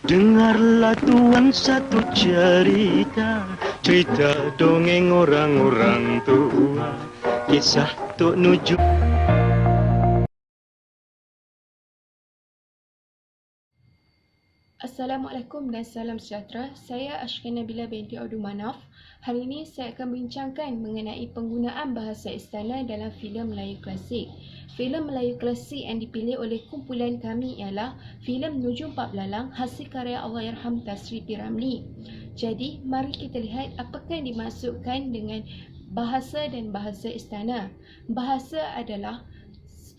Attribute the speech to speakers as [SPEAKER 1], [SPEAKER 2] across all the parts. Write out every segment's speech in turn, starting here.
[SPEAKER 1] Dengarlah tuan satu cerita, cerita dongeng orang-orang tua, kisah Tok Nujum.
[SPEAKER 2] Assalamualaikum dan salam sejahtera. Saya Ashkan Nabila binti Audu Manaf. Hari ini saya akan bincangkan mengenai penggunaan bahasa istana dalam filem Melayu klasik. Filem Melayu klasik yang dipilih oleh kumpulan kami ialah filem Nujum Pak Belalang hasil karya Allahyarham Tan Sri P. Ramlee. Jadi, mari kita lihat apakah yang dimaksudkan dengan bahasa dan bahasa istana. Bahasa adalah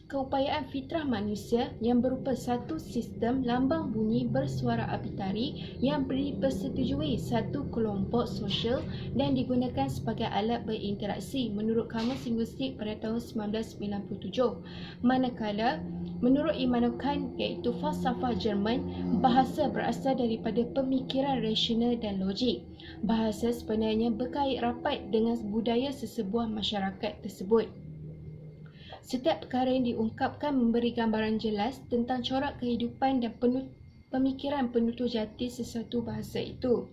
[SPEAKER 2] keupayaan fitrah manusia yang berupa satu sistem lambang bunyi bersuara arbitari yang dipersetujui satu kelompok sosial dan digunakan sebagai alat berinteraksi menurut Kamus Linguistik pada tahun 1997. Manakala menurut Immanuel Kant iaitu falsafah Jerman, bahasa berasal daripada pemikiran rasional dan logik. Bahasa sebenarnya berkait rapat dengan budaya sesebuah masyarakat tersebut. Setiap perkara yang diungkapkan memberi gambaran jelas tentang corak kehidupan dan pemikiran penutur jati sesuatu bahasa itu.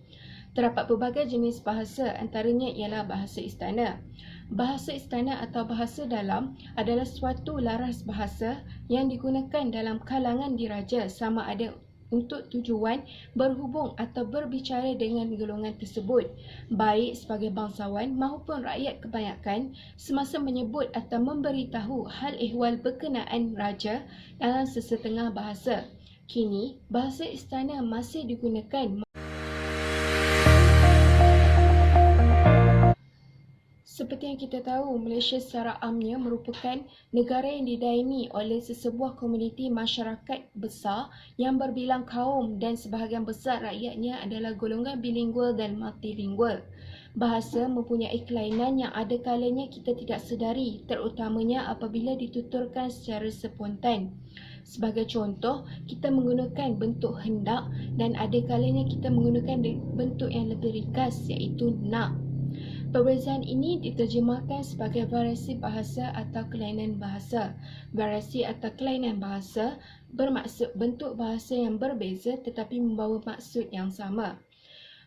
[SPEAKER 2] Terdapat pelbagai jenis bahasa, antaranya ialah bahasa istana. Bahasa istana atau bahasa dalam adalah suatu laras bahasa yang digunakan dalam kalangan diraja sama ada untuk tujuan berhubung atau berbicara dengan golongan tersebut, baik sebagai bangsawan maupun rakyat kebanyakan, semasa menyebut atau memberitahu hal ehwal berkenaan raja dalam sesetengah bahasa. Kini, bahasa istana masih digunakan. Seperti yang kita tahu, Malaysia secara amnya merupakan negara yang didaimi oleh sesebuah komuniti masyarakat besar yang berbilang kaum dan sebahagian besar rakyatnya adalah golongan bilingual dan multilingual. Bahasa mempunyai kelainan yang ada kalanya kita tidak sedari, terutamanya apabila dituturkan secara spontan. Sebagai contoh, kita menggunakan bentuk hendak dan ada kalanya kita menggunakan bentuk yang lebih ringkas iaitu nak. Perbezaan ini diterjemahkan sebagai variasi bahasa atau kelainan bahasa. Variasi atau kelainan bahasa bermaksud bentuk bahasa yang berbeza tetapi membawa maksud yang sama.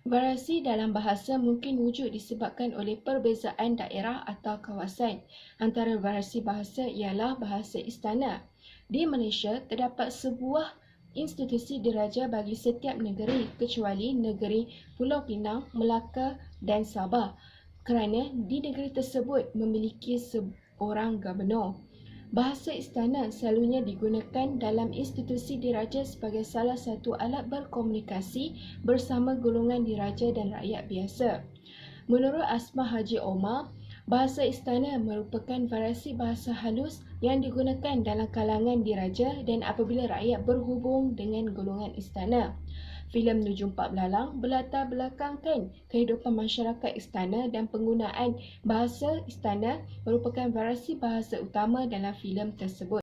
[SPEAKER 2] Variasi dalam bahasa mungkin wujud disebabkan oleh perbezaan daerah atau kawasan. Antara variasi bahasa ialah bahasa istana. Di Malaysia, terdapat sebuah institusi diraja bagi setiap negeri kecuali negeri Pulau Pinang, Melaka dan Sabah, kerana di negeri tersebut memiliki seorang gubernur. Bahasa istana selalunya digunakan dalam institusi diraja sebagai salah satu alat berkomunikasi bersama golongan diraja dan rakyat biasa. Menurut Asma Haji Omar, bahasa istana merupakan variasi bahasa halus yang digunakan dalam kalangan diraja dan apabila rakyat berhubung dengan golongan istana. Filem Nujum Pak Belalang berlatar belakangkan kehidupan masyarakat istana dan penggunaan bahasa istana merupakan variasi bahasa utama dalam filem tersebut.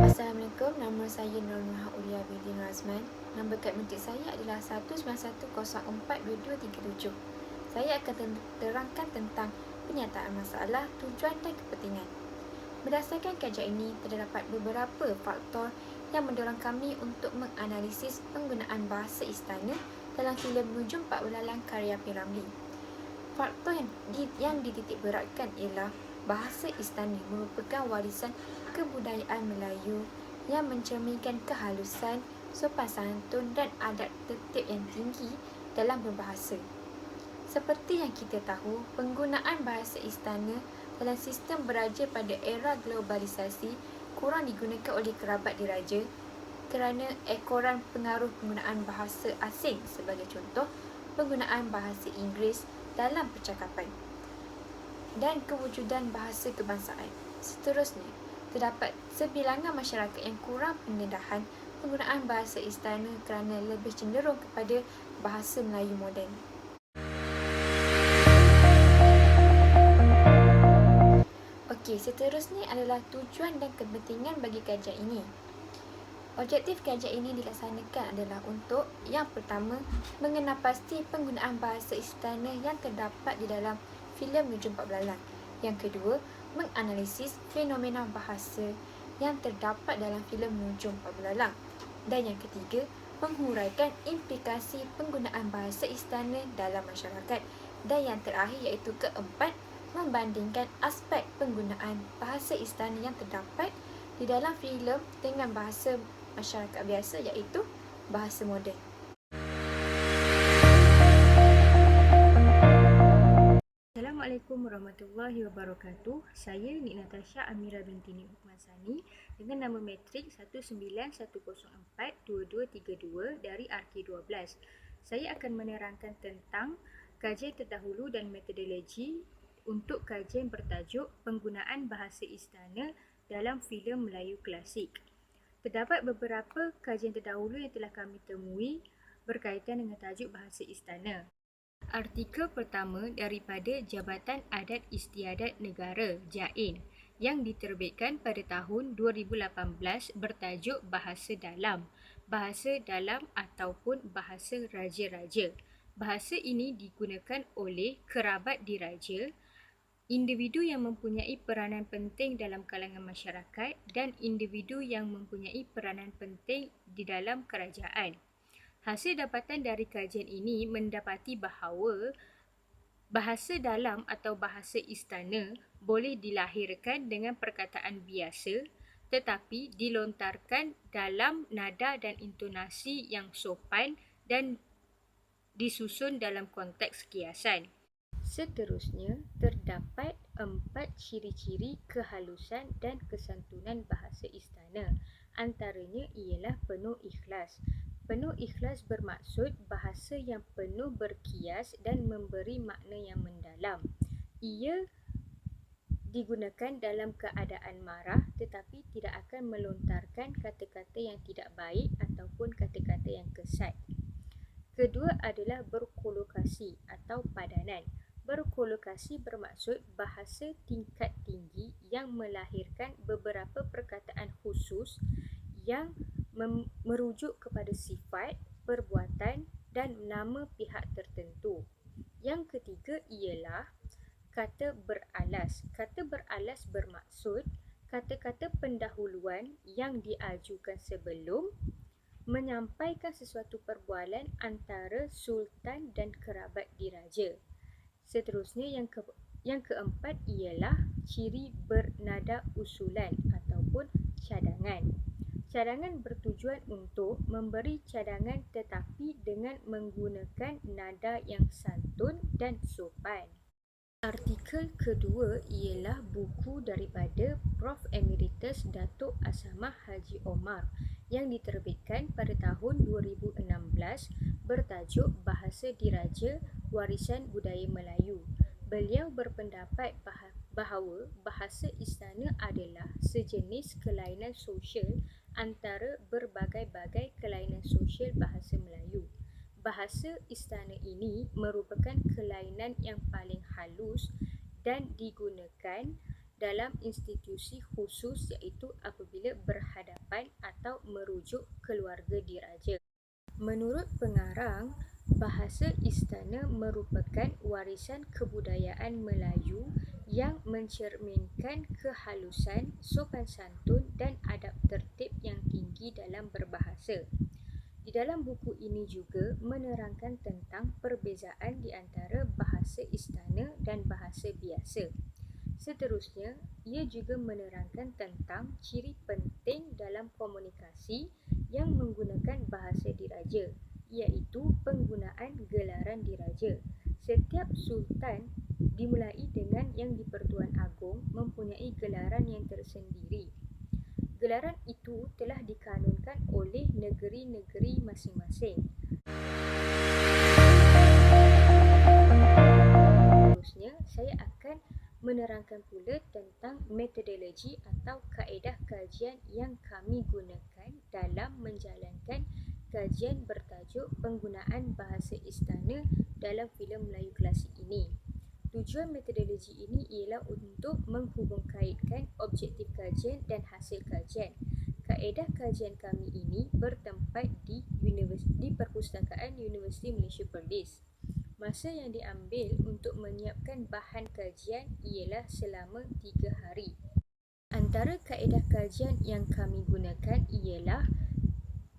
[SPEAKER 3] Assalamualaikum, nama saya Nur Maha Ulia binti Razman. Nombor kad metik saya adalah 191042237. Saya akan terangkan tentang penyataan masalah, tujuan dan kepentingan. Berdasarkan kajian ini, terdapat beberapa faktor yang mendorong kami untuk menganalisis penggunaan bahasa istana dalam filem Nujum Pak Belalang karya P. Ramlee. Faktor yang dititik beratkan ialah bahasa istana merupakan warisan kebudayaan Melayu yang mencerminkan kehalusan, sopan santun dan adat tertib yang tinggi dalam berbahasa. Seperti yang kita tahu, penggunaan bahasa istana dalam sistem beraja pada era globalisasi kurang digunakan oleh kerabat diraja kerana ekoran pengaruh penggunaan bahasa asing, sebagai contoh penggunaan bahasa Inggeris dalam percakapan dan kewujudan bahasa kebangsaan. Seterusnya, terdapat sebilangan masyarakat yang kurang pendedahan penggunaan bahasa istana kerana lebih cenderung kepada bahasa Melayu moden. Okey, seterusnya adalah tujuan dan kepentingan bagi kajian ini. Objektif kajian ini dilaksanakan adalah untuk, yang pertama, mengenal pasti penggunaan bahasa istana yang terdapat di dalam filem Nujum Pak Belalang. Yang kedua, menganalisis fenomena bahasa yang terdapat dalam filem Nujum Pak Belalang. Dan yang ketiga, menghuraikan implikasi penggunaan bahasa istana dalam masyarakat. Dan yang terakhir iaitu keempat, membandingkan aspek penggunaan bahasa istana yang terdapat di dalam filem dengan bahasa masyarakat biasa iaitu bahasa moden.
[SPEAKER 4] Assalamualaikum warahmatullahi wabarakatuh. Saya Nik Natasha Amira binti Nik Hukmansani dengan nama matrik 1910422232 dari RK12. Saya akan menerangkan tentang kajian terdahulu dan metodologi untuk kajian bertajuk penggunaan bahasa istana dalam filem Melayu klasik. Terdapat beberapa kajian terdahulu yang telah kami temui berkaitan dengan tajuk bahasa istana. Artikel pertama daripada Jabatan Adat Istiadat Negara (JAIN) yang diterbitkan pada tahun 2018 bertajuk Bahasa Dalam, Bahasa Dalam ataupun Bahasa Raja-Raja. Bahasa ini digunakan oleh kerabat diraja, individu yang mempunyai peranan penting dalam kalangan masyarakat dan individu yang mempunyai peranan penting di dalam kerajaan. Hasil dapatan dari kajian ini mendapati bahawa bahasa dalam atau bahasa istana boleh dilahirkan dengan perkataan biasa tetapi dilontarkan dalam nada dan intonasi yang sopan dan disusun dalam konteks kiasan. Seterusnya, terdapat 4 ciri-ciri kehalusan dan kesantunan bahasa istana. Antaranya ialah penuh ikhlas. Penuh ikhlas bermaksud bahasa yang penuh berkias dan memberi makna yang mendalam. Ia digunakan dalam keadaan marah tetapi tidak akan melontarkan kata-kata yang tidak baik ataupun kata-kata yang kesat. Kedua adalah berkolokasi atau padanan. Berkolokasi bermaksud bahasa tingkat tinggi yang melahirkan beberapa perkataan khusus yang merujuk kepada sifat, perbuatan dan nama pihak tertentu. Yang ketiga ialah kata beralas. Kata beralas bermaksud kata-kata pendahuluan yang diajukan sebelum menyampaikan sesuatu perbualan antara sultan dan kerabat diraja. Seterusnya yang keempat ialah ciri bernada usulan ataupun cadangan. Cadangan bertujuan untuk memberi cadangan tetapi dengan menggunakan nada yang santun dan sopan. Artikel kedua ialah buku daripada Prof. Emeritus Datuk Asamah Haji Omar yang diterbitkan pada tahun 2016 bertajuk Bahasa Diraja Warisan Budaya Melayu. Beliau berpendapat bahawa bahasa istana adalah sejenis kelainan sosial antara berbagai-bagai kelainan sosial bahasa Melayu. Bahasa istana ini merupakan kelainan yang paling halus dan digunakan dalam institusi khusus iaitu apabila berhadapan atau merujuk keluarga diraja. Menurut pengarang, bahasa istana merupakan warisan kebudayaan Melayu yang mencerminkan kehalusan, sopan santun dan adab tertib yang tinggi dalam berbahasa. Di dalam buku ini juga menerangkan tentang perbezaan di antara bahasa istana dan bahasa biasa. Seterusnya, ia juga menerangkan tentang ciri penting dalam komunikasi yang menggunakan bahasa diraja, iaitu penggunaan gelaran diraja. Setiap sultan dimulai dengan Yang di-Pertuan Agong mempunyai gelaran yang tersendiri. Gelaran itu telah dikanunkan oleh negeri-negeri masing-masing. Seterusnya, saya akan menerangkan pula tentang metodologi atau kaedah kajian yang kami gunakan dalam menjalankan kajian bertajuk penggunaan bahasa istana dalam filem Melayu klasik ini. Tujuan metodologi ini ialah untuk menghubungkaitkan objektif kajian dan hasil kajian. Kaedah kajian kami ini bertempat di Perpustakaan Universiti Malaysia Perlis. Masa yang diambil untuk menyiapkan bahan kajian ialah selama 3 hari. Antara kaedah kajian yang kami gunakan ialah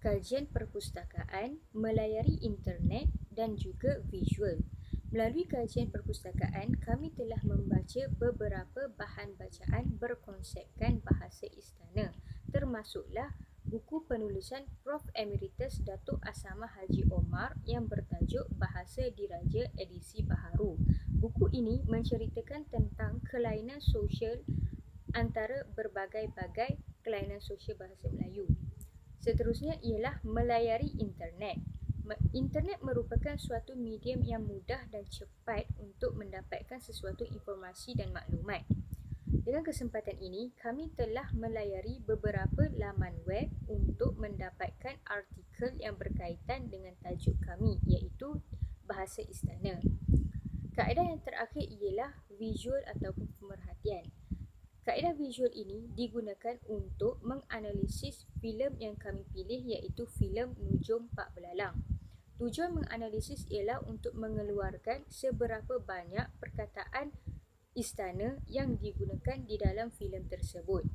[SPEAKER 4] kajian perpustakaan, melayari internet dan juga visual. Melalui kajian perpustakaan, kami telah membaca beberapa bahan bacaan berkonsepkan bahasa istana, termasuklah buku penulisan Prof. Emeritus Datuk Asama Haji Omar yang bertajuk Bahasa Diraja edisi baharu. Buku ini menceritakan tentang kelainan sosial antara berbagai-bagai kelainan sosial bahasa Melayu. Seterusnya ialah melayari internet. Internet merupakan suatu medium yang mudah dan cepat untuk mendapatkan sesuatu informasi dan maklumat. Dengan kesempatan ini, kami telah melayari beberapa laman web untuk mendapatkan artikel yang berkaitan dengan tajuk kami, iaitu bahasa istana. Kaedah yang terakhir ialah visual ataupun pemerhatian. Kaedah visual ini digunakan untuk menganalisis filem yang kami pilih, iaitu filem Nujum Pak Belalang. Tujuan menganalisis ialah untuk mengeluarkan seberapa banyak perkataan istana yang digunakan di dalam filem tersebut.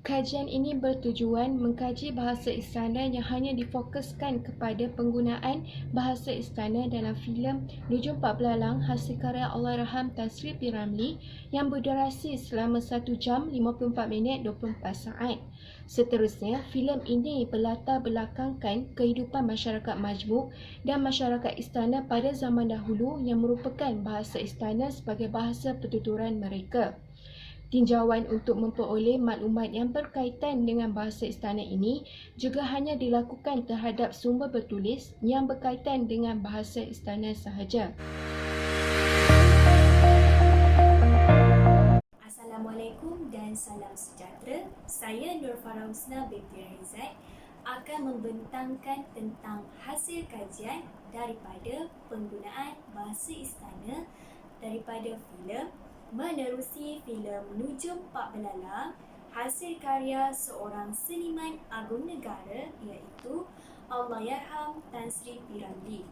[SPEAKER 2] Kajian ini bertujuan mengkaji bahasa istana yang hanya difokuskan kepada penggunaan bahasa istana dalam filem Nujum Pak Belalang hasil karya Allahyarham Tan Sri P. Ramlee yang berdurasi selama 1 jam 54 minit 24 saat. Seterusnya, filem ini berlatar belakangkan kehidupan masyarakat majmuk dan masyarakat istana pada zaman dahulu yang merupakan bahasa istana sebagai bahasa pertuturan mereka. Tinjauan untuk memperoleh maklumat yang berkaitan dengan bahasa istana ini juga hanya dilakukan terhadap sumber bertulis yang berkaitan dengan bahasa istana sahaja.
[SPEAKER 5] Assalamualaikum dan salam sejahtera. Saya Nur Farah Husna binti Raizat akan membentangkan tentang hasil kajian daripada penggunaan bahasa istana daripada filem menerusi filem Nujum Pak Belalang hasil karya seorang seniman agung negara iaitu Allahyarham Tan Sri P. Ramlee.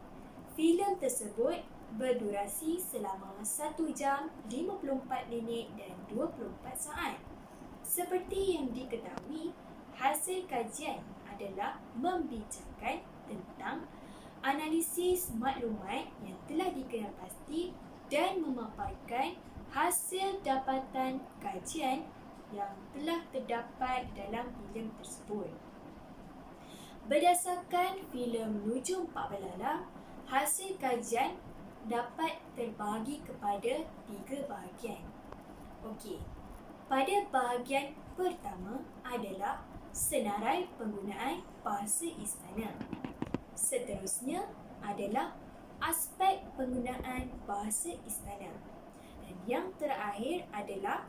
[SPEAKER 5] Filem tersebut berdurasi selama 1 jam 54 minit dan 24 saat. Seperti yang diketahui, hasil kajian adalah membincangkan tentang analisis maklumat yang telah dikenal pasti dan memaparkan hasil dapatan kajian yang telah terdapat dalam filem tersebut. Berdasarkan filem Nujum Pak Belalang, hasil kajian dapat terbahagi kepada 3 bahagian. Okey, pada bahagian pertama adalah senarai penggunaan bahasa istana. Seterusnya adalah aspek penggunaan bahasa istana. Dan yang terakhir adalah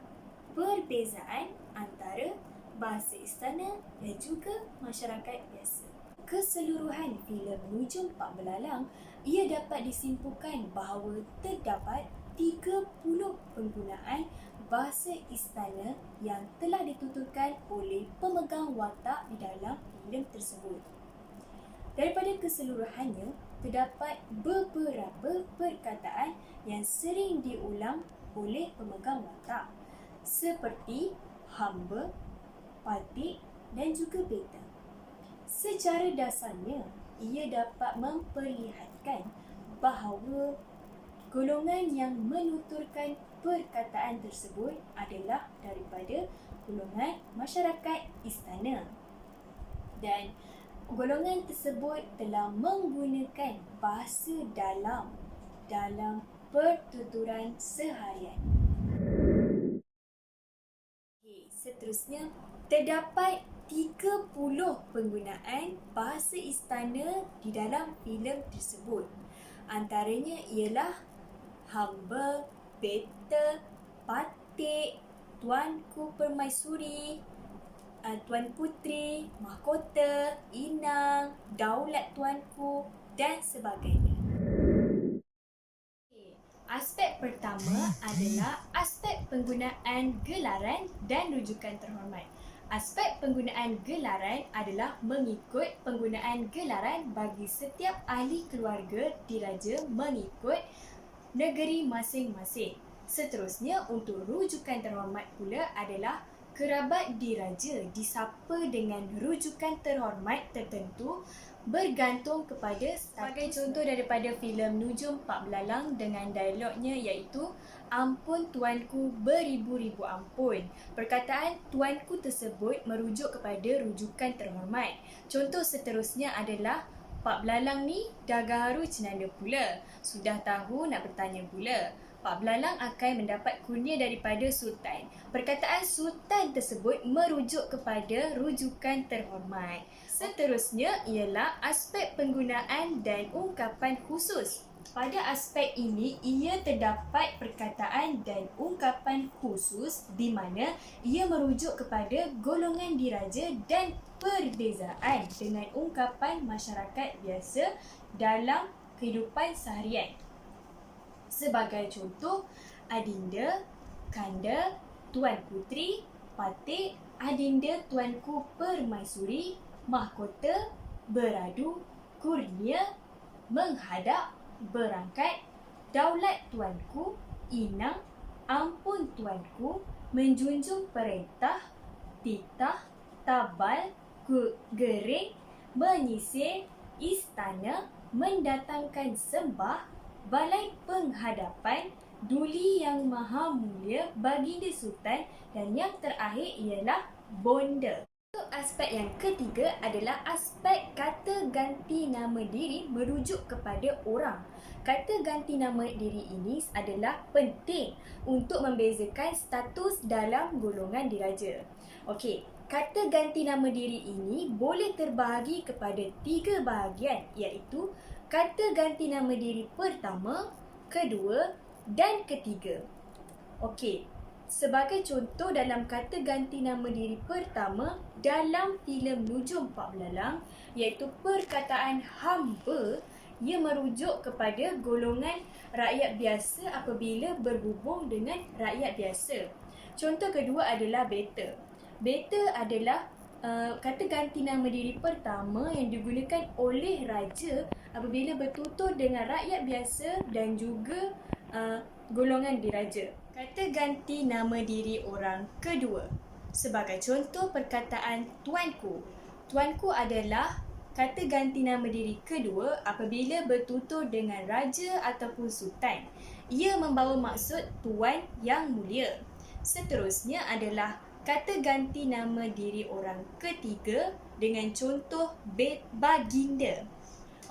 [SPEAKER 5] perbezaan antara bahasa istana dan juga masyarakat biasa. Keseluruhan filem Nujum Pak Belalang, ia dapat disimpulkan bahawa terdapat 30 penggunaan bahasa istana yang telah dituturkan oleh pemegang watak di dalam filem tersebut. Daripada keseluruhannya, terdapat beberapa perkataan yang sering diulang oleh pemegang watak seperti hamba, patik dan juga beta. Secara dasarnya, ia dapat memperlihatkan bahawa golongan yang menuturkan perkataan tersebut adalah daripada golongan masyarakat istana. Dan golongan tersebut telah menggunakan bahasa dalam pertuturan seharian. Seterusnya, terdapat 30 penggunaan bahasa istana di dalam filem tersebut. Antaranya ialah hamba, beta, patik, tuanku permaisuri, tuan puteri, mahkota, inang, daulat tuanku dan sebagainya. Aspek pertama adalah aspek penggunaan gelaran dan rujukan terhormat. Aspek penggunaan gelaran adalah mengikut penggunaan gelaran bagi setiap ahli keluarga diraja mengikut negeri masing-masing. Seterusnya, untuk rujukan terhormat pula adalah kerabat diraja disapa dengan rujukan terhormat tertentu bergantung kepada sebagai contoh daripada filem Nujum Pak Belalang dengan dialognya iaitu "Ampun tuanku beribu-ribu ampun". Perkataan tuanku tersebut merujuk kepada rujukan terhormat. Contoh seterusnya adalah "Pak Belalang ni dah gaharu cenanda pula. Sudah tahu nak bertanya pula. Pak Belalang akan mendapat kurnia daripada Sultan". Perkataan Sultan tersebut merujuk kepada rujukan terhormat. Seterusnya ialah aspek penggunaan dan ungkapan khusus. Pada aspek ini, ia terdapat perkataan dan ungkapan khusus di mana ia merujuk kepada golongan diraja dan perbezaan dengan ungkapan masyarakat biasa dalam kehidupan seharian. Sebagai contoh, adinda, kanda, tuan puteri, patik, adinda tuanku permaisuri, mahkota, beradu, kurnia, menghadap, berangkat, daulat tuanku, inang, ampun tuanku, menjunjung perintah, titah, tabal, gering, menyisir, istana, mendatangkan sembah, balai penghadapan, duli yang maha mulia, baginda sultan, dan yang terakhir ialah bonda. Aspek yang ketiga adalah aspek kata ganti nama diri merujuk kepada orang. Kata ganti nama diri ini adalah penting untuk membezakan status dalam golongan diraja. Okey, kata ganti nama diri ini boleh terbahagi kepada 3 bahagian, iaitu kata ganti nama diri pertama, kedua dan ketiga. Okey, sebagai contoh dalam kata ganti nama diri pertama dalam filem Nujum Pak Belalang, iaitu perkataan hamba, ia merujuk kepada golongan rakyat biasa apabila berhubung dengan rakyat biasa. Contoh kedua adalah beta. Beta adalah kata ganti nama diri pertama yang digunakan oleh raja apabila bertutur dengan rakyat biasa dan juga golongan diraja. Kata ganti nama diri orang kedua. Sebagai contoh perkataan tuanku. Tuanku adalah kata ganti nama diri kedua apabila bertutur dengan raja ataupun sultan. Ia membawa maksud tuan yang mulia. Seterusnya adalah kata ganti nama diri orang ketiga dengan contoh baginda.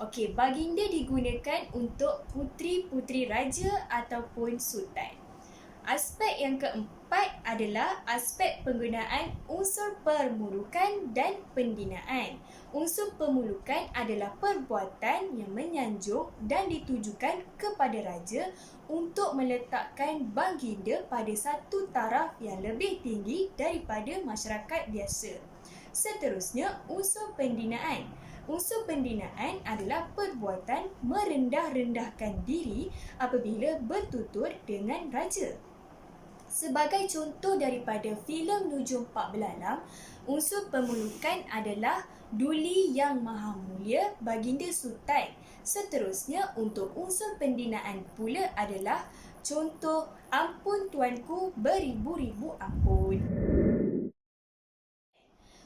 [SPEAKER 5] Okey, baginda digunakan untuk puteri-puteri raja ataupun sultan. Aspek yang keempat adalah aspek penggunaan unsur permulukan dan pendinaan. Unsur permulukan adalah perbuatan yang menyanjung dan ditujukan kepada raja untuk meletakkan baginda pada satu taraf yang lebih tinggi daripada masyarakat biasa. Seterusnya, unsur pendinaan. Unsur pendinaan adalah perbuatan merendah-rendahkan diri apabila bertutur dengan raja. Sebagai contoh daripada filem Nujum Pak Belalang, unsur permulukan adalah duli yang maha mulia, baginda sultan. Seterusnya, untuk unsur pendinaan pula adalah contoh ampun tuanku beribu-ribu ampun.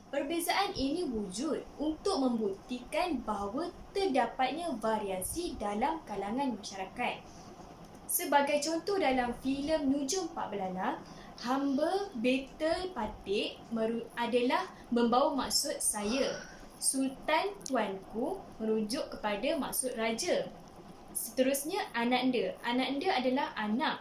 [SPEAKER 5] Perbezaan ini wujud untuk membuktikan bahawa terdapatnya variasi dalam kalangan masyarakat. Sebagai contoh dalam filem Nujum Pak Belalang, hamba, beta, patik adalah membawa maksud saya. Sultan tuanku merujuk kepada maksud raja. Seterusnya ananda. Ananda adalah anak.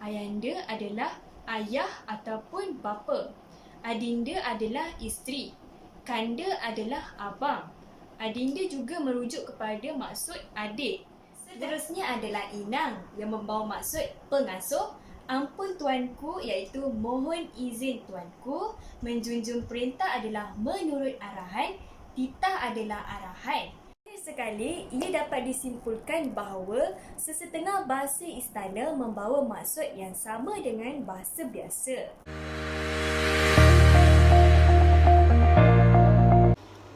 [SPEAKER 5] Ayanda adalah ayah ataupun bapa. Adinda adalah isteri. Kanda adalah abang. Adinda juga merujuk kepada maksud adik. Seterusnya adalah inang yang membawa maksud pengasuh. Ampun tuanku iaitu mohon izin tuanku. Menjunjung perintah adalah menurut arahan. Titah adalah arahan. Sekali, ia dapat disimpulkan bahawa sesetengah bahasa istana membawa maksud yang sama dengan bahasa biasa.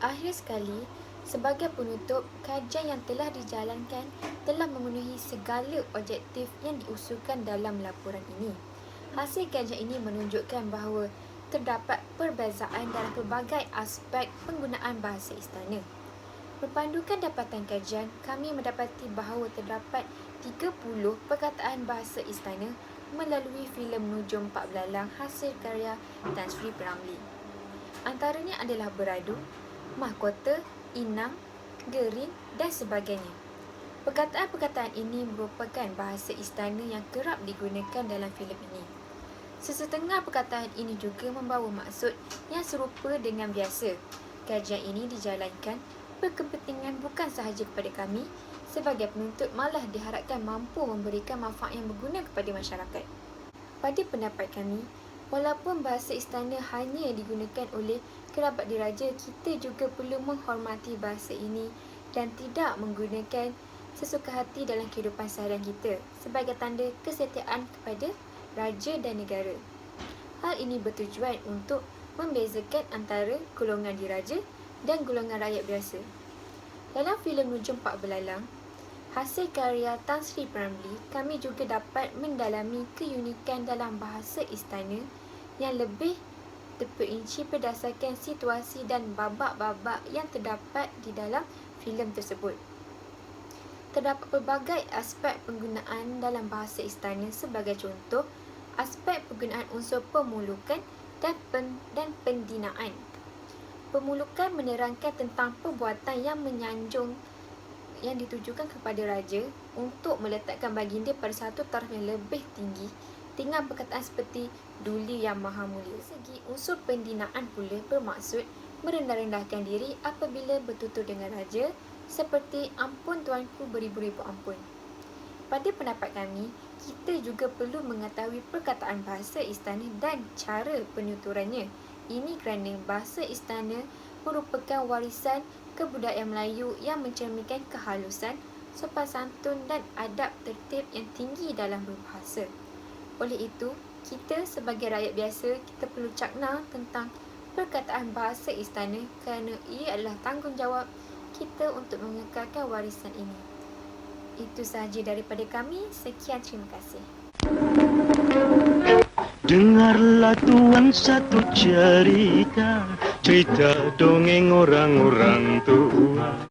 [SPEAKER 3] Akhir sekali, Sebagai penutup, kajian yang telah dijalankan telah memenuhi segala objektif yang diusulkan dalam laporan ini. Hasil kajian ini menunjukkan bahawa terdapat perbezaan dalam pelbagai aspek penggunaan bahasa istana. Berpandukan dapatan kajian, kami mendapati bahawa terdapat 30 perkataan bahasa istana melalui filem Nujum Pak Belalang hasil karya Tan Sri P.Ramlee. Antaranya adalah beradu, mahkota, inang, gering dan sebagainya. Perkataan-perkataan ini merupakan bahasa istana yang kerap digunakan dalam filem ini. Sesetengah perkataan ini juga membawa maksud yang serupa dengan biasa. Kajian ini dijalankan berkepentingan bukan sahaja kepada kami sebagai penuntut, malah diharapkan mampu memberikan manfaat yang berguna kepada masyarakat. Pada pendapat kami, walaupun bahasa istana hanya digunakan oleh kerabat diraja, kita juga perlu menghormati bahasa ini dan tidak menggunakan sesuka hati dalam kehidupan seharian kita sebagai tanda kesetiaan kepada raja dan negara. Hal ini bertujuan untuk membezakan antara golongan diraja dan golongan rakyat biasa. Dalam filem Nujum Pak Belalang, hasil karya Tan Sri P.Ramlee, kami juga dapat mendalami keunikan dalam bahasa istana yang lebih terperinci berdasarkan situasi dan babak-babak yang terdapat di dalam filem tersebut. Terdapat pelbagai aspek penggunaan dalam bahasa istana, sebagai contoh, aspek penggunaan unsur pemulukan dan pendinaan. Pemulukan menerangkan tentang perbuatan yang menyanjung yang ditujukan kepada raja untuk meletakkan baginda pada satu taraf yang lebih tinggi dengan perkataan seperti Duli Yang Maha Mulia. Segi unsur pendinaan pula bermaksud merendah-rendahkan diri apabila bertutur dengan raja, seperti ampun tuanku beribu-ribu ampun. Pada pendapat kami, kita juga perlu mengetahui perkataan bahasa istana dan cara penuturannya. Ini kerana bahasa istana merupakan warisan kebudayaan Melayu yang mencerminkan kehalusan, sopan santun dan adab tertib yang tinggi dalam berbahasa. Oleh itu, kita sebagai rakyat biasa, kita perlu cakna tentang perkataan bahasa istana kerana ia adalah tanggungjawab kita untuk mengekalkan warisan ini. Itu sahaja daripada kami. Sekian, terima kasih.
[SPEAKER 1] Dengarlah tuan satu cerita, cerita dongeng orang-orang tua.